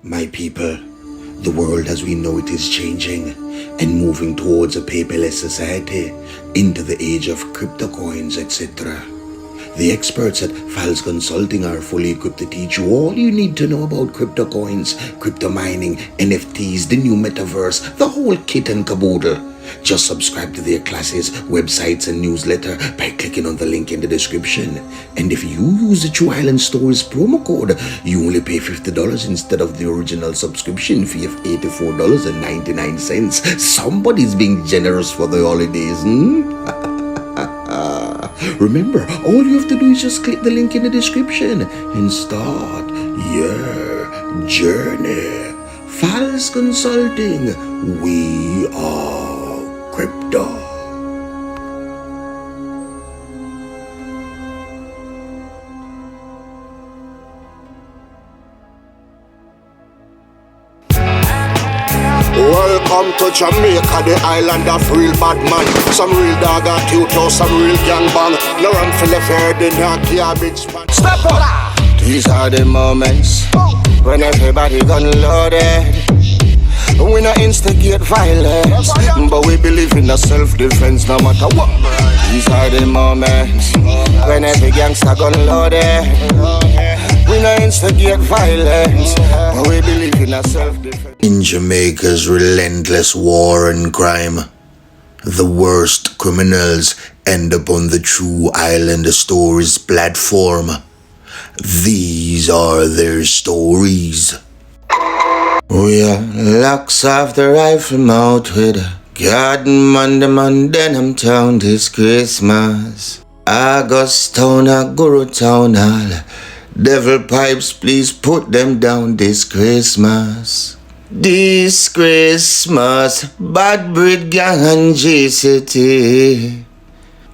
My people, the world as we know it is changing and moving towards a paperless society into the age of crypto coins, etc. The experts at FAL'S Consulting are fully equipped to teach you all you need to know about crypto coins, crypto mining, NFTs, the new metaverse, the whole kit and caboodle. Just subscribe to their classes, websites, and newsletter by clicking on the link in the description. And if you use the True Island Stories promo code, you only pay $50 instead of the original subscription fee of $84.99. Somebody's being generous for the holidays, Remember, all you have to do is just click the link in the description and start your journey. FAL'S Consulting, we are crypto. Welcome to Jamaica, the island of real bad man. Some real dog attitude, some real gang bang. No run for the fair, the not garbage pan. Step up! These are the moments when everybody gun loaded. We not instigate violence, but we believe in the self-defense no matter what. These are the moments when every gangster gun loaded. We not instigate violence, but we believe in a self-defense. In Jamaica's relentless war and crime, the worst criminals end up on the True Island Stories platform. These are their stories. We are locks off the rifle mouth with a garden man Denham town this Christmas. August town a Guru town hall. Devil pipes, please put them down this Christmas. This Christmas, Bad Breed Gang and G-City.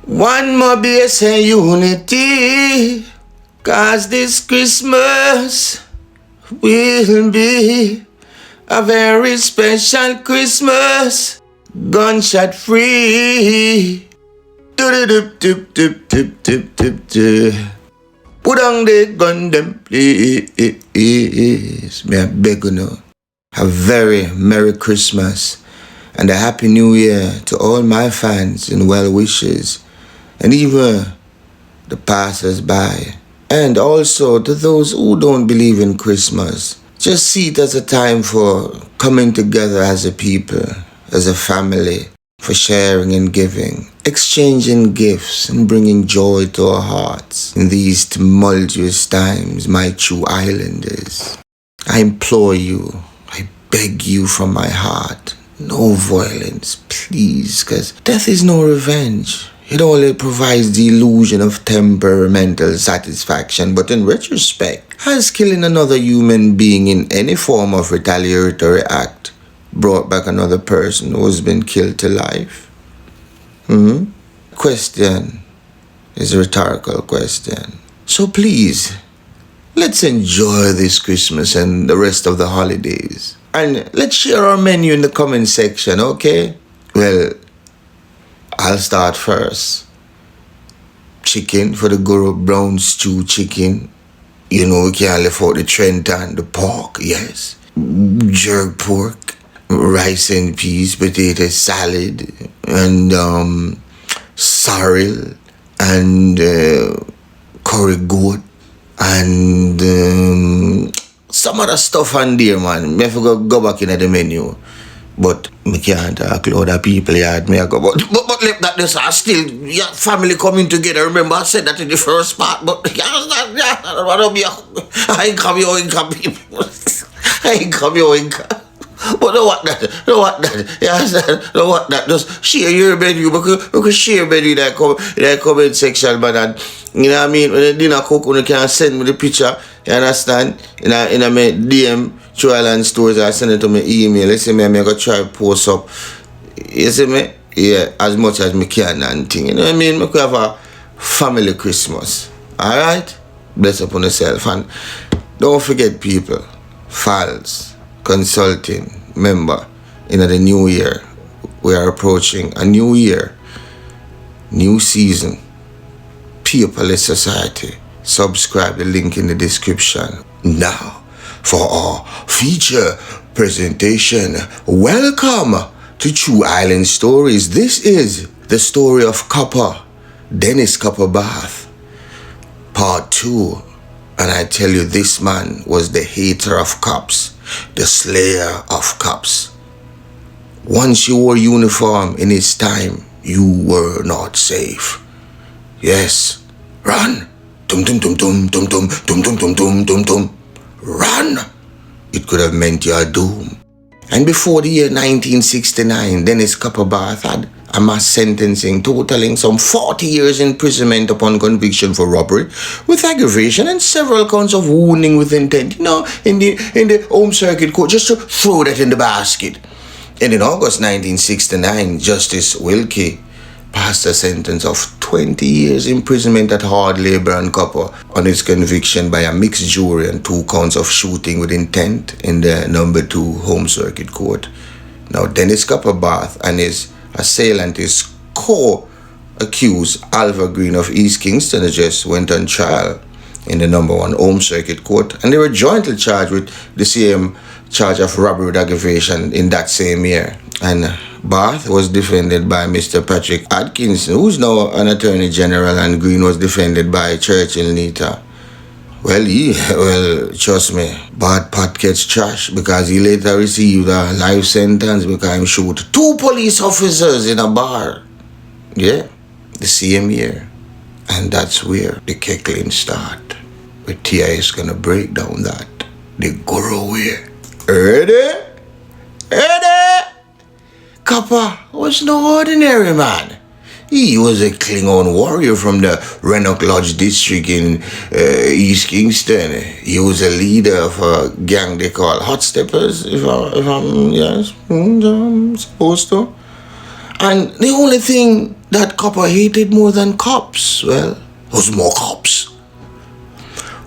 One more base and unity. Cause this Christmas will be a very special Christmas. Gunshot free. Put on the gun, them please. May I beg you now. A very Merry Christmas and a Happy New Year to all my fans and well wishers, and even the passers-by, and also to those who don't believe in Christmas. Just see it as a time for coming together as a people, as a family, for sharing and giving, exchanging gifts and bringing joy to our hearts in these tumultuous times, my true islanders. I implore you, I beg you from my heart, no violence, please, because death is no revenge. It only provides the illusion of temperamental satisfaction, but in retrospect, has killing another human being in any form of retaliatory act brought back another person who has been killed to life? Question is a rhetorical question. So please, let's enjoy this Christmas and the rest of the holidays. And let's share our menu in the comment section, okay? Well, I'll start first. Chicken for the Guru Brown Stew chicken. You know, we can't leave out the Trenton, the pork, yes. Jerk pork, rice and peas, potato salad, and sorrel, and curry goat, and some other stuff on there, man. Me have to go back in the menu. But me can't talk to other people yet. Me go, but let that this are still your family coming together. Remember I said that in the first part, but I ain't come here, people. I ain't come here, but don't want that. Yes, don't want that. Just share your menu. Because share menu in that comment section, man. And, you know what I mean? When the dinner cook, you can send me the picture. You understand? In a DM, True Island Stories, I send it to my email. You see me, I'm going to try to post up. You see me? Yeah, as much as me can and thing. You know what I mean? We could have a family Christmas. Alright? Bless upon yourself. And don't forget, people, FAL'S Consulting. Remember, in the new year, we are approaching a new year, new season, paperless society. Subscribe, the link in the description. Now, for our feature presentation. Welcome to True Island Stories. This is the story of Copper, Dennis Copper Barth, part 2. And I tell you, this man was the hater of cops, the slayer of cops. Once you wore uniform in his time, you were not safe. Yes, run. Tum tum tum tum tum tum tum tum tum tum tum tum. Run. It could have meant your doom. And before the year 1969, Dennis Copper Barth had a mass sentencing totaling some 40 years imprisonment upon conviction for robbery with aggravation and several counts of wounding with intent, in the home circuit court, just to throw that in the basket. And in August 1969, Justice Wilkie passed a sentence of 20 years imprisonment at hard labor and copper on his conviction by a mixed jury and 2 counts of shooting with intent in the number 2 home circuit court. Now, Dennis Copper Barth and his assailant, his co-accused Alva Green of East Kingston, just went on trial in the number 1 home circuit court, and they were jointly charged with the same charge of robbery with aggravation in that same year. And Barth was defended by Mr. Patrick Atkinson, who's now an attorney general, and Green was defended by Churchill Nita. Well, trust me, Barth pot Ketch trash, because he later received a life sentence because he shot 2 police officers in a bar. Yeah, the same year. And that's where the keckling start. But TIS gonna break down that. The guru way. Ready? Copper was no ordinary man. He was a Klingon warrior from the Rennock Lodge district in East Kingston. He was a leader of a gang they call Hot Steppers, if I'm supposed to. And the only thing that Copper hated more than cops, well, was more cops.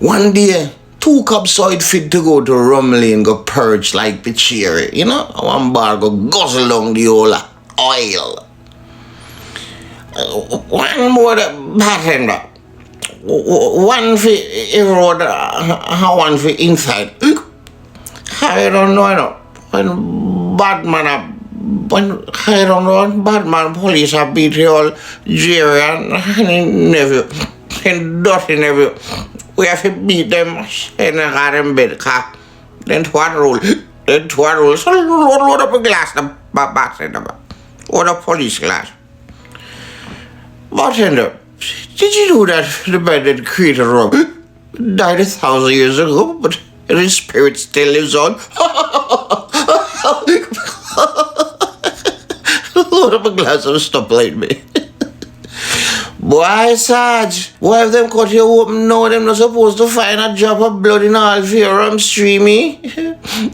One day, 2 cops saw it fit to go to Rumley and go purge like Pichiri. One bar go guzzle down the whole oil. One more bartender. One for road, one for inside. I don't know. When Batman police have beat the whole Jerry and nephew and dirty nephew. We have to beat them in a garden bed car. Then what rule? So load up a glass, the bartender. Or a police glass. Bartender, did you know that the man that created Rob died 1,000 years ago, but his spirit still lives on? Load up a glass of stuff like me. Boy, Sarge, why have them cut you open now? Them not supposed to find a drop of blood in all of your streamy.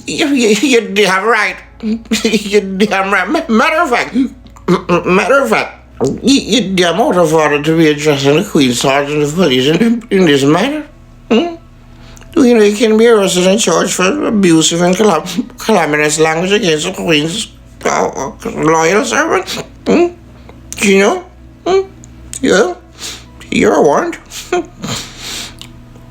You're damn right. You're damn right. Matter of fact, you're damn out of order to be addressing the Queen Sergeant of Police in this matter. You can be arrested and charged for abusive and calamitous language against the Queen's loyal servant. You know? Yeah, you're warned.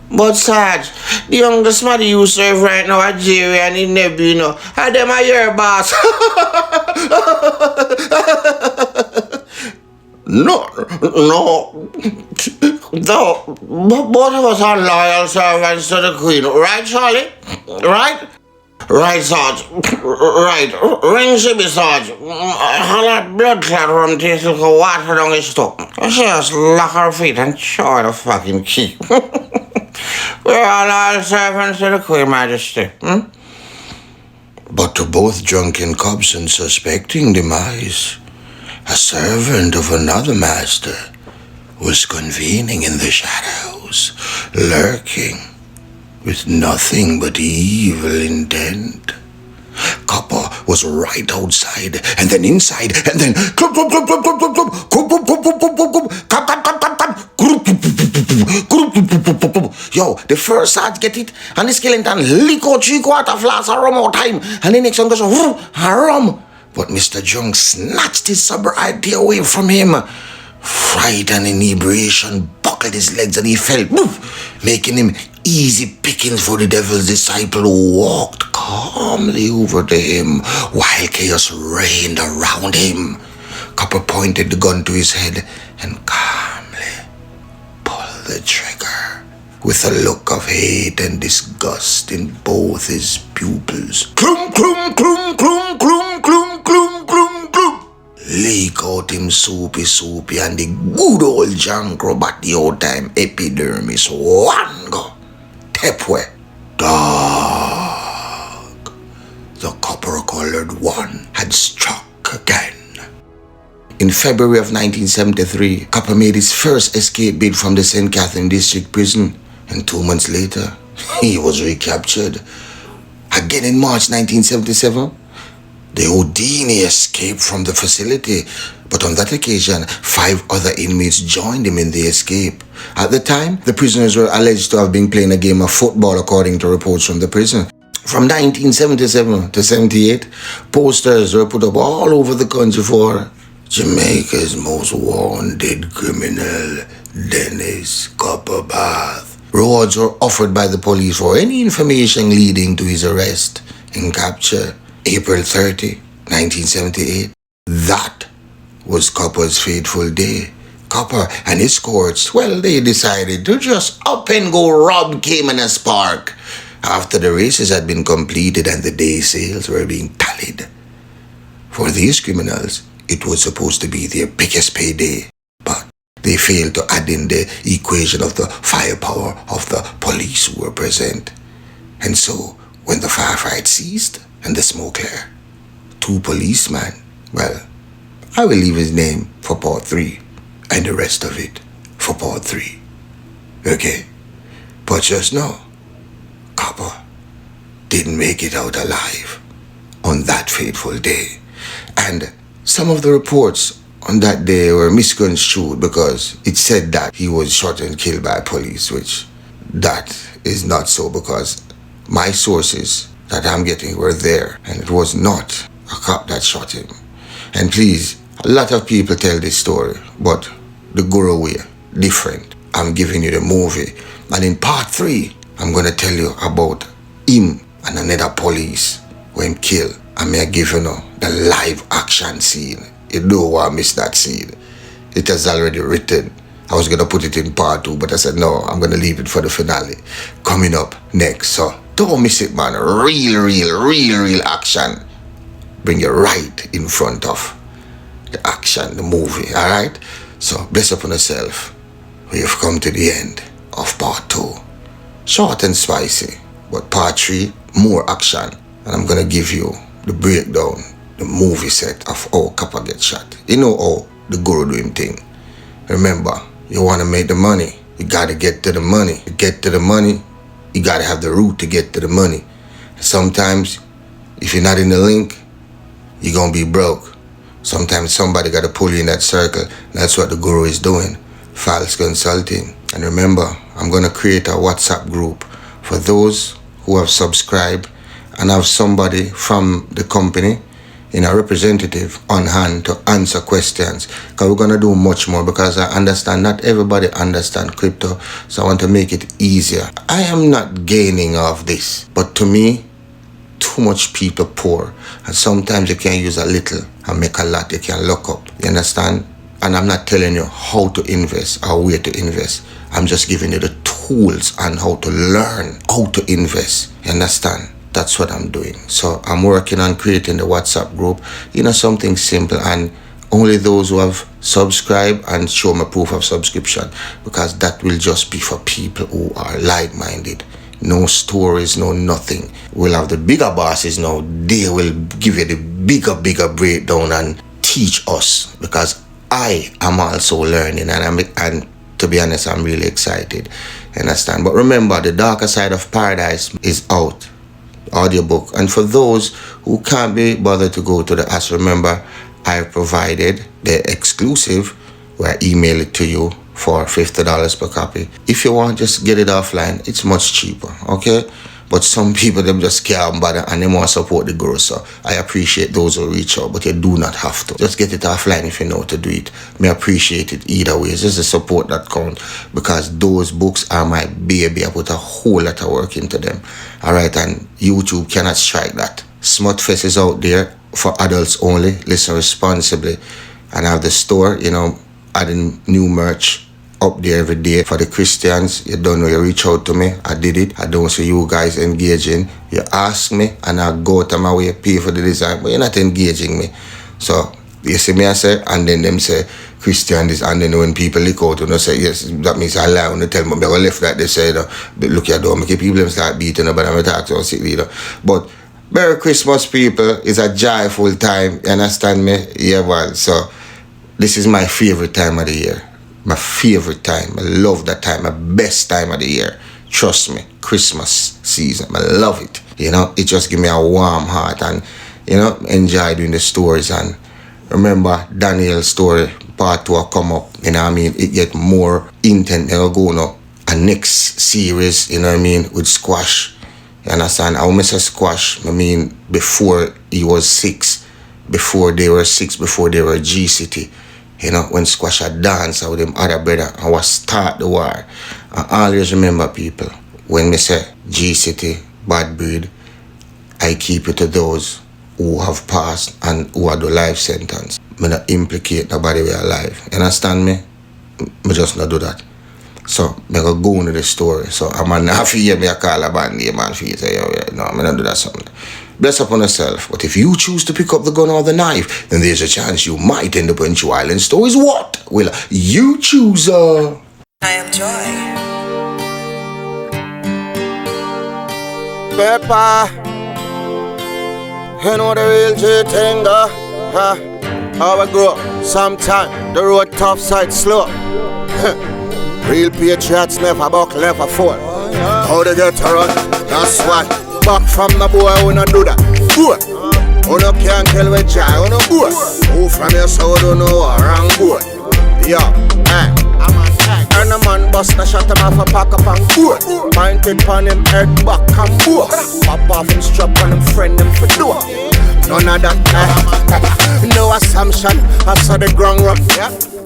But Sarge, the youngest man you serve right now at Jerry and in Nebby, and them are your boss. No, both of us are loyal servants to the Queen, right, Charlie? Right? Right, Sarge. Right. Ring Shibby, Sarge. Her blood clot from taste like water down his stomach. She just lock her feet and show the fucking key. We're all servants to the Queen Majesty. But to both drunken cops and suspecting demise, a servant of another master was convening in the shadows, lurking, with nothing but evil intent. Copper was right outside, and then inside, and then yo, the first Sarge get it, and the skeleton lick out 3/4 flask of rum more time, and the next one goes rum. But Mr. Jung snatched his sobriety away from him. Fright and inebriation buckled his legs, and he fell, making him easy pickings for the devil's disciple who walked calmly over to him while chaos reigned around him. Copper pointed the gun to his head and calmly pulled the trigger with a look of hate and disgust in both his pupils. Clum, clum, clum, clum, clum, clum, clum, clum, clum. Leak out him soupy and the good old junk robot the old time epidermis one go. Tepwe. Dog. The copper-colored one had struck again. In February of 1973, Copper made his first escape bid from the St. Catherine District Prison, and 2 months later, he was recaptured. Again in March 1977, the Houdini escaped from the facility, but on that occasion, 5 other inmates joined him in the escape. At the time, the prisoners were alleged to have been playing a game of football according to reports from the prison. From 1977 to 78, posters were put up all over the country for Jamaica's most wanted criminal, Dennis Copper Barth. Rewards were offered by the police for any information leading to his arrest and capture. April 30, 1978. That was Copper's fateful day. Copper and his cohorts, well, they decided to just up and go rob Caymanas Park after the races had been completed and the day sales were being tallied. For these criminals, it was supposed to be their biggest payday, but they failed to add in the equation of the firepower of the police who were present. And so, when the firefight ceased and the smoke cleared, 2 policemen, well, I will leave his name for part 3 and the rest of it for part 3. Okay? But just know, Copper didn't make it out alive on that fateful day. And some of the reports on that day were misconstrued because it said that he was shot and killed by police, which that is not so, because my sources that I'm getting were there, and it was not a cop that shot him. And please, a lot of people tell this story, but the Guru way, different. I'm giving you the movie, and in part 3, I'm gonna tell you about him and another police who him killed. I may give you the live action scene. You don't want to miss that scene. It has already written. I was gonna put it in part 2, but I said no, I'm gonna leave it for the finale. Coming up next, so don't miss it, man. Real action. Bring you right in front of the action, the movie, alright? So bless upon yourself. We have come to the end of part 2. Short and spicy, but part 3, more action. And I'm gonna give you the breakdown, the movie set of how Copper gets shot. You know how the Guru do him thing. Remember, you wanna make the money, you gotta get to the money. To get to the money, you gotta have the route to get to the money. Sometimes, if you're not in the link, you're gonna be broke. Sometimes somebody gotta pull you in that circle. That's what the Guru is doing. False Consulting. And remember, I'm gonna create a WhatsApp group for those who have subscribed and have somebody from the company, a representative on hand to answer questions, because we're going to do much more, because I understand not everybody understands crypto, so I want to make it easier. I am not gaining off this, but to me, too much people pour, and sometimes you can use a little and make a lot. You can lock up, you understand? And I'm not telling you how to invest or where to invest. I'm just giving you the tools on how to learn how to invest, you understand? That's what I'm doing. So I'm working on creating the WhatsApp group, something simple, and only those who have subscribed and show me proof of subscription, because that will just be for people who are like-minded. No stories, no nothing. We'll have the bigger bosses now. They will give you the bigger breakdown and teach us, because I am also learning, and to be honest, I'm really excited. Understand? But remember, The Darker Side of Paradise is out. Audiobook. And for those who can't be bothered to go to the app, remember, I provided the exclusive where I email it to you for $50 per copy. If you want, just get it offline. It's much cheaper, okay? But some people, them just can't bother and they want to support the girl. So I appreciate those who reach out, but you do not have to. Just get it offline if you know to do it. Me appreciate it either way. It's just the support that counts, because those books are my baby. I put a whole lot of work into them. Alright, and YouTube cannot strike that. Smutfest is out there for adults only. Listen responsibly. And I have the store, adding new merch up there every day. For the Christians, you don't know, you reach out to me, I did it. I don't see you guys engaging. You ask me and I go to my way, pay for the design, but you're not engaging me. So you see me, I say, and then them say Christian this, and then when people look out and they say yes, that means I lie. When they tell me I left that, they say but look at them, make people start beating up, but I'm talk to us, but Merry Christmas, people. It's a joyful time, you understand me? Yeah, well, so this is my favorite time of the year. My favorite time. I love that time. My best time of the year. Trust me. Christmas season. I love it. It just give me a warm heart, and enjoy doing the stories. And remember Daniel's story part 2 will come up. It get more intent. Go now. A next series, with Squash. You understand? I almost say Squash. Before he was 6. Before they were 6. Before they were G-City. When Squash had danced with them other brother and was start the war. I always remember, people, when me say G-City, bad breed, I keep it to those who have passed and who are the life sentence. Me not implicate nobody with alive. You understand me? Me just not do that. So, me go into the story. So, I'm not hear me a call a band name and say, no, me not do that something. Bless upon yourself. But if you choose to pick up the gun or the knife, then there's a chance you might end up in Two Island Stories. What will you choose? I am Joy. Pepper, you know the real G-thing, huh? How we grow up, sometime the road tough, side slow. Real patriots never buckle, never fall. How they get to run, that's why. Back from the boy, we not do that. Boy, who no can't kill with joy, who no boy. Who from your soul don't know a wrong boy. Yeah, and a man bust a shot him off a pack up and boy. Pointed pon him head back and boy. Pop off him strap on him friend him for door. None of that, no assumption, I saw the ground run.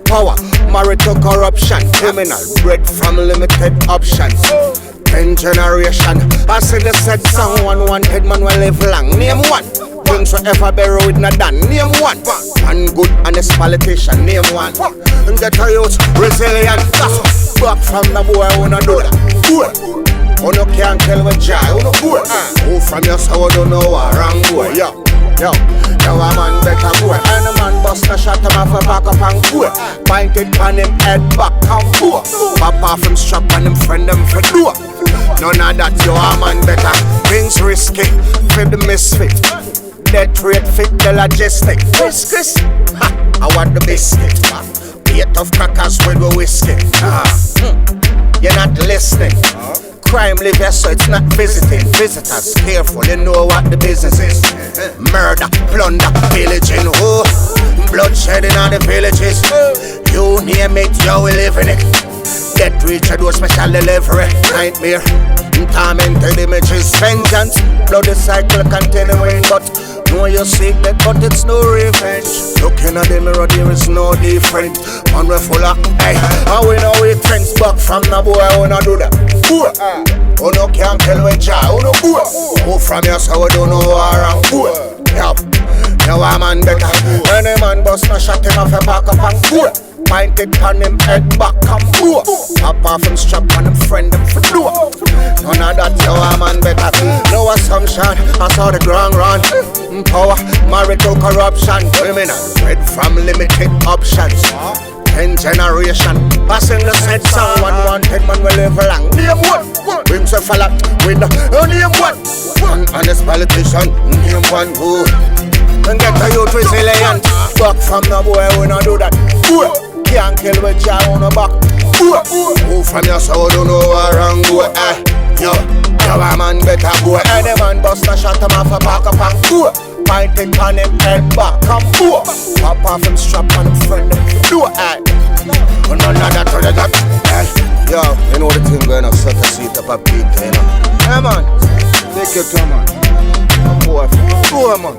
Power, married to corruption. Criminal, bred from limited options. 10 generation, I see the said song. One wanted man will live long. Name one. Things forever bury with not done. Name one. One good honest politician. Name one. And get a youth resilient. Back from the boy who no do that. Boy, who no can't kill with joy. Who no boy. Who from your soul don't know a wrong boy. Yo, a man better boy. And a man bust a shot him off a back up and boy. Pointed on him head back and boy. Pop off him strap on him friend him for door. None of that, you a man better. Things risky, fit the misfit. Death rate fit the logistic. Chris, I want the biscuit. Plate of crackers with the whiskey. You're not listening. Crime live here, so it's not visiting. Visitors, careful, you know what the business is. Murder, plunder, pillaging. Bloodshed in all the villages. You name it, you will live in it. Get rich, I do special delivery. Nightmare, tormented images. Vengeance, bloody cycle continuing. But know you seek that, but it's no revenge. Looking at the mirror, there is no different. Man, we full of, hey, and we know we friends. Back from the boy, who no do that. Who no can't kill with joy, who no boy. Who from your soul don't know around boy. Yup, now a man better. Any man bust a shot him off a back up and boy. Pointed on him head back and boy. Pop off him strap on him friend him for door. None of that, you a man better. No assumption, I saw the ground run. Power, married to corruption. Criminal, bred from limited options. 10 generation, I sing the said song. One wanted man will live long. Name one, brings a fella with the name one. One honest politician, name one who. And get a youth resilient. Back from the boy, we not do that. Can't kill with joy on the back. Who from your soul don't know a wrong boy. Yo, a man better boy. Any man bust a shot him off a back up and boy. Pointed on him head back and boy. Pop off him strap on him friend him do but none of that other that. Yo, you know the thing going on, Sotto seat up a beat, you know. Yeah man. Take it to man. Boy, man.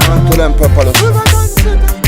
Man to them pepper.